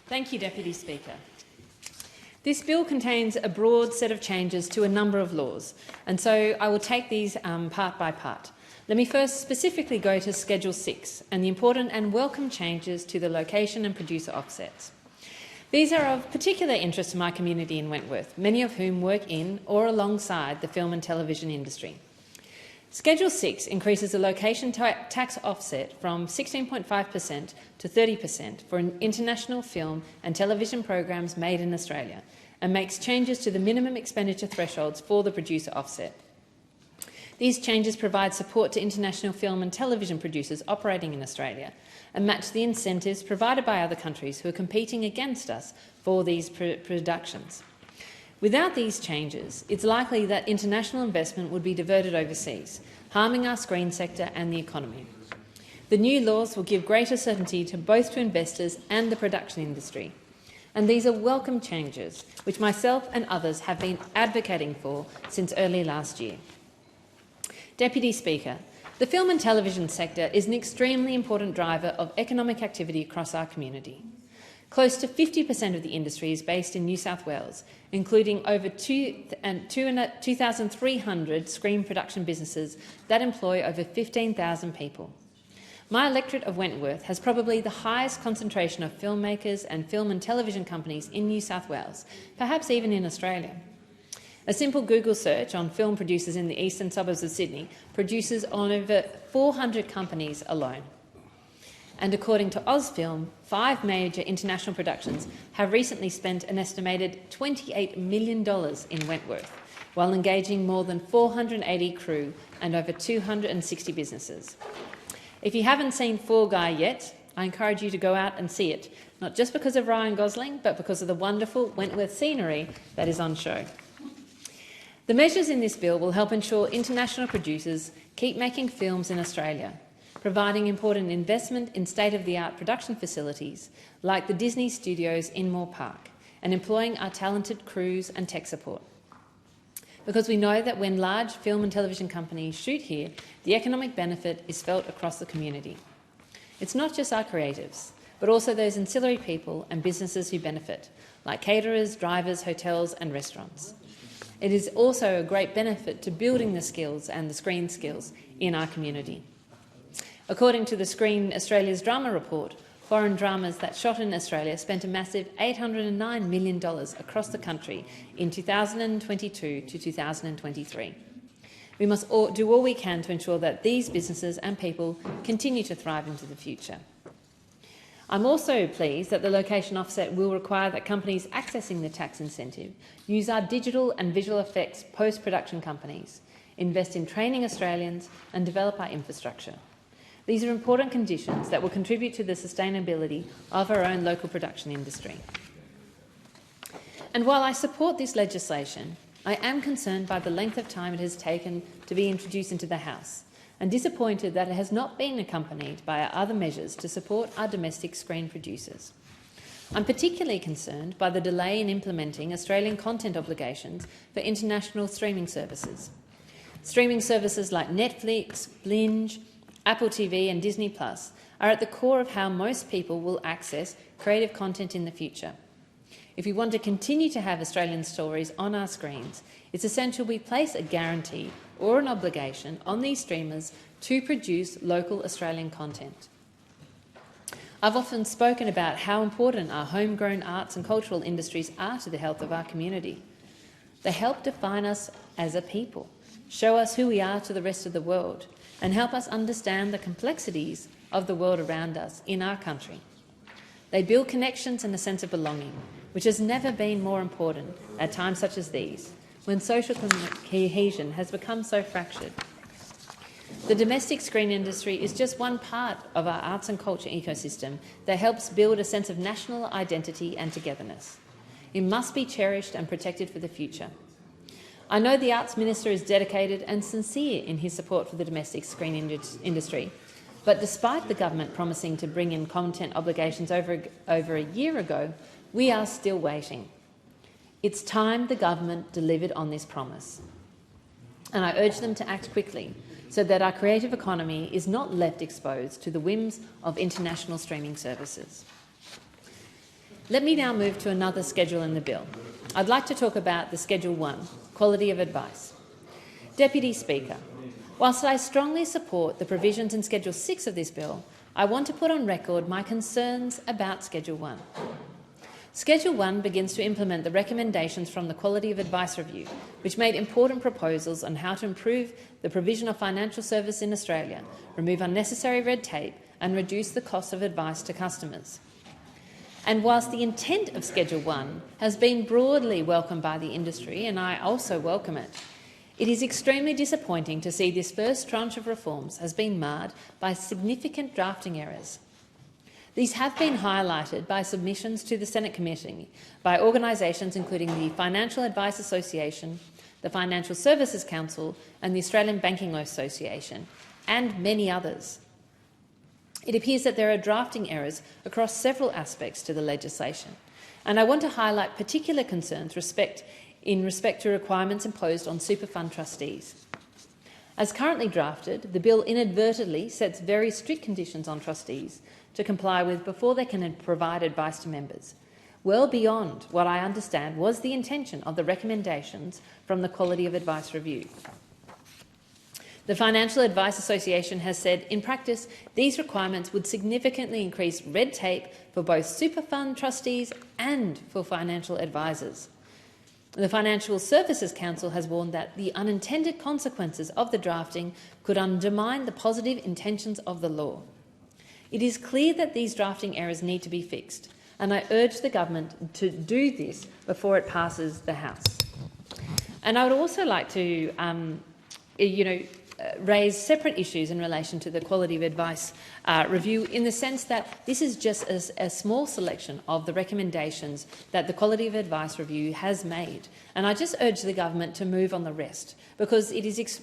Thank you, Deputy Speaker. This bill contains a broad set of changes to a number of laws, and so I will take these part by part. Let me first specifically go to Schedule 6 and the important and welcome changes to the location and producer offsets. These are of particular interest to my community in Wentworth, many of whom work in or alongside the film and television industry. Schedule 6 increases the location tax offset from 16.5% to 30% for international film and television programs made in Australia, and makes changes to the minimum expenditure thresholds for the producer offset. These changes provide support to international film and television producers operating in Australia and match the incentives provided by other countries who are competing against us for these productions. Without these changes, it's likely that international investment would be diverted overseas, harming our screen sector and the economy. The new laws will give greater certainty to both to investors and the production industry, and these are welcome changes which myself and others have been advocating for since early last year. Deputy Speaker, the film and television sector is an extremely important driver of economic activity across our community. Close to 50% of the industry is based in New South Wales, including over 2,300 screen production businesses that employ over 15,000 people. My electorate of Wentworth has probably the highest concentration of filmmakers and film and television companies in New South Wales, perhaps even in Australia. A simple Google search on film producers in the eastern suburbs of Sydney produces on over 400 companies alone. And according to Ozfilm, 5 major international productions have recently spent an estimated $28 million in Wentworth, while engaging more than 480 crew and over 260 businesses. If you haven't seen Fall Guy yet, I encourage you to go out and see it, not just because of Ryan Gosling, but because of the wonderful Wentworth scenery that is on show. The measures in this bill will help ensure international producers keep making films in Australia, providing important investment in state-of-the-art production facilities like the Disney Studios in Moore Park, and employing our talented crews and tech support. Because we know that when large film and television companies shoot here, the economic benefit is felt across the community. It's not just our creatives, but also those ancillary people and businesses who benefit, like caterers, drivers, hotels and restaurants. It is also a great benefit to building the skills and the screen skills in our community. According to the Screen Australia's drama report, foreign dramas that shot in Australia spent a massive $809 million across the country in 2022 to 2023. We must do all we can to ensure that these businesses and people continue to thrive into the future. I'm also pleased that the location offset will require that companies accessing the tax incentive use our digital and visual effects post-production companies, invest in training Australians and develop our infrastructure. These are important conditions that will contribute to the sustainability of our own local production industry. And while I support this legislation, I am concerned by the length of time it has taken to be introduced into the House, and disappointed that it has not been accompanied by our other measures to support our domestic screen producers. I'm particularly concerned by the delay in implementing Australian content obligations for international streaming services. Streaming services like Netflix, Blinge, Apple TV and Disney Plus are at the core of how most people will access creative content in the future. If we want to continue to have Australian stories on our screens, it's essential we place a guarantee or an obligation on these streamers to produce local Australian content. I've often spoken about how important our homegrown arts and cultural industries are to the health of our community. They help define us as a people, show us who we are to the rest of the world, and help us understand the complexities of the world around us in our country. They build connections and a sense of belonging, which has never been more important at times such as these, when social cohesion has become so fractured. The domestic screen industry is just one part of our arts and culture ecosystem that helps build a sense of national identity and togetherness. It must be cherished and protected for the future. I know the Arts Minister is dedicated and sincere in his support for the domestic screen industry, but despite the government promising to bring in content obligations over a year ago, we are still waiting. It's time the government delivered on this promise, and I urge them to act quickly so that our creative economy is not left exposed to the whims of international streaming services. Let me now move to another schedule in the bill. I'd like to talk about the Schedule 1, Quality of Advice. Deputy Speaker, whilst I strongly support the provisions in Schedule 6 of this bill, I want to put on record my concerns about Schedule 1. Schedule 1 begins to implement the recommendations from the Quality of Advice Review, which made important proposals on how to improve the provision of financial service in Australia, remove unnecessary red tape and reduce the cost of advice to customers. And whilst the intent of Schedule 1 has been broadly welcomed by the industry, and I also welcome it, it is extremely disappointing to see this first tranche of reforms has been marred by significant drafting errors. These have been highlighted by submissions to the Senate Committee by organisations including the Financial Advice Association, the Financial Services Council and the Australian Banking Association, and many others. It appears that there are drafting errors across several aspects to the legislation, and I want to highlight particular concerns in respect to requirements imposed on super fund trustees. As currently drafted, the bill inadvertently sets very strict conditions on trustees to comply with before they can provide advice to members, well beyond what I understand was the intention of the recommendations from the Quality of Advice Review. The Financial Advice Association has said, in practice, these requirements would significantly increase red tape for both super fund trustees and for financial advisors. The Financial Services Council has warned that the unintended consequences of the drafting could undermine the positive intentions of the law. It is clear that these drafting errors need to be fixed, and I urge the government to do this before it passes the House. And I would also like to raise separate issues in relation to the Quality of Advice Review, in the sense that this is just a small selection of the recommendations that the Quality of Advice Review has made. And I just urge the government to move on the rest, because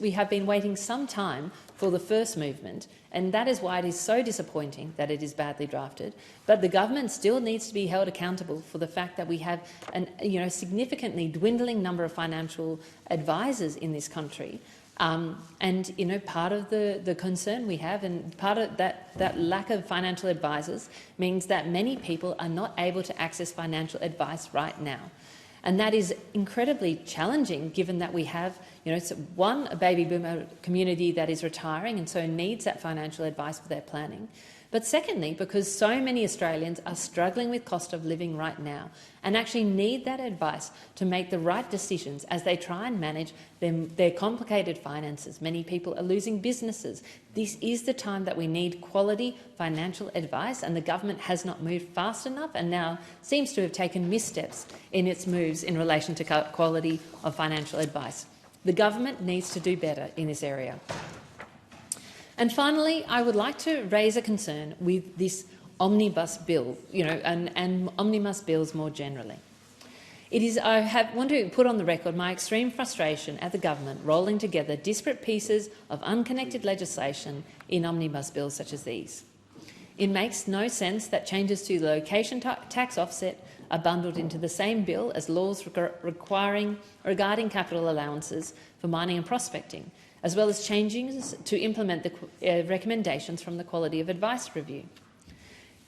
we have been waiting some time for the first movement, and that is why it is so disappointing that it is badly drafted. But the government still needs to be held accountable for the fact that we have a significantly dwindling number of financial advisors in this country. Part of the concern we have, and part of that lack of financial advisors, means that many people are not able to access financial advice right now. And that is incredibly challenging, given that we have, a baby boomer community that is retiring and so needs that financial advice for their planning. But secondly, because so many Australians are struggling with cost of living right now and actually need that advice to make the right decisions as they try and manage their complicated finances. Many people are losing businesses. This is the time that we need quality financial advice, and the government has not moved fast enough and now seems to have taken missteps in its moves in relation to quality of financial advice. The government needs to do better in this area. And finally, I would like to raise a concern with this omnibus bill, and omnibus bills more generally. I want to put on the record my extreme frustration at the government rolling together disparate pieces of unconnected legislation in omnibus bills such as these. It makes no sense that changes to the location tax offset are bundled into the same bill as laws regarding capital allowances for mining and prospecting, as well as changes to implement the recommendations from the Quality of Advice Review.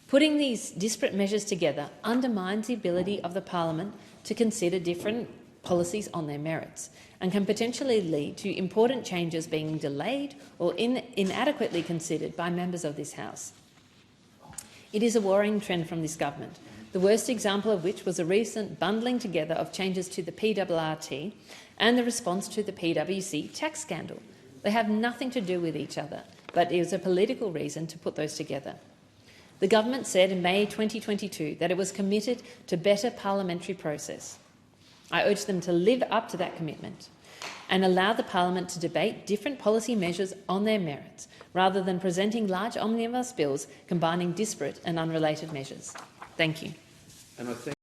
Putting these disparate measures together undermines the ability of the Parliament to consider different policies on their merits, and can potentially lead to important changes being delayed or inadequately considered by members of this House. It is a worrying trend from this government, the worst example of which was a recent bundling together of changes to the PRRT and the response to the PwC tax scandal. They have nothing to do with each other, but it was a political reason to put those together. The government said in May 2022 that it was committed to better parliamentary process. I urge them to live up to that commitment and allow the Parliament to debate different policy measures on their merits, rather than presenting large omnibus bills combining disparate and unrelated measures. Thank you. And I thank